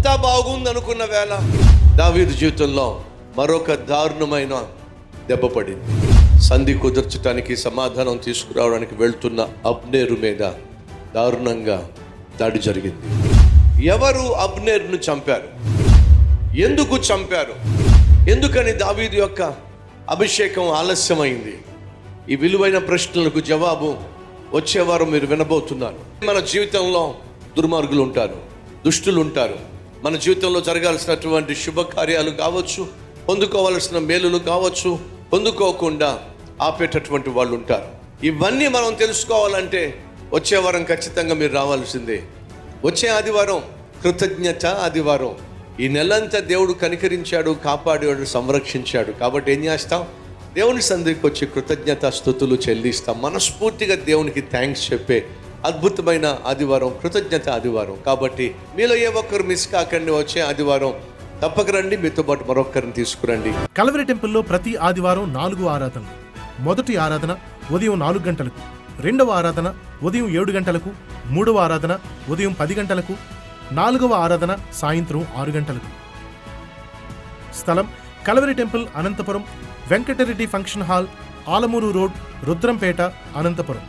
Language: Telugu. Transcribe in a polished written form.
అంతా బాగుంది అనుకున్న వేళ దావీదు జీవితంలో మరొక దారుణమైన దెబ్బ పడింది. సంధి కుదర్చడానికి, సమాధానం తీసుకురావడానికి వెళ్తున్న అబ్నేరు మీద దారుణంగా దాడి జరిగింది. ఎవరు అబ్నేరును చంపారు? ఎందుకు చంపారు? ఎందుకని దావీదు యొక్క అభిషేకం ఆలస్యమైంది? ఈ విలువైన ప్రశ్నలకు జవాబు వచ్చేవారు మీరు వినబోతున్నారు. మన జీవితంలో దుర్మార్గులు ఉంటారు, దుష్టులు ఉంటారు. మన జీవితంలో జరగాల్సినటువంటి శుభకార్యాలు కావచ్చు, పొందుకోవాల్సిన మేలులు కావచ్చు, పొందుకోకుండా ఆపేటటువంటి వాళ్ళు ఉంటారు. ఇవన్నీ మనం తెలుసుకోవాలంటే వచ్చే వారం ఖచ్చితంగా మీరు రావాల్సిందే. వచ్చే ఆదివారం కృతజ్ఞత ఆదివారం. ఈ నెలంతా దేవుడు కనికరించాడు, కాపాడాడు, సంరక్షించాడు. కాబట్టి ఏం చేస్తాం? దేవుని సన్నిధికి వచ్చి కృతజ్ఞత స్తుతులు చెల్లిస్తాం. మనస్ఫూర్తిగా దేవునికి థ్యాంక్స్ చెప్పే అద్భుతమైన ఆదివారం కృతజ్ఞత ఆదివారం. కాబట్టి మీలో ఏ ఒక్కరు మిస్ కాకండి. వచ్చే ఆదివారం తప్పక రండి, మీతో పాటు మరొకరిని తీసుకురండి. కల్వరి టెంపుల్లో ప్రతి ఆదివారం 4 ఆరాధనలు. మొదటి ఆరాధన ఉదయం 4 గంటలకు, రెండవ ఆరాధన ఉదయం 7 గంటలకు, మూడవ ఆరాధన ఉదయం 10 గంటలకు, 4వ ఆరాధన సాయంత్రం 6 గంటలకు. స్థలం Calvary temple, Anantapuram, Venkatareddy function hall, Alamuru road, Rudrampeta, Anantapuram.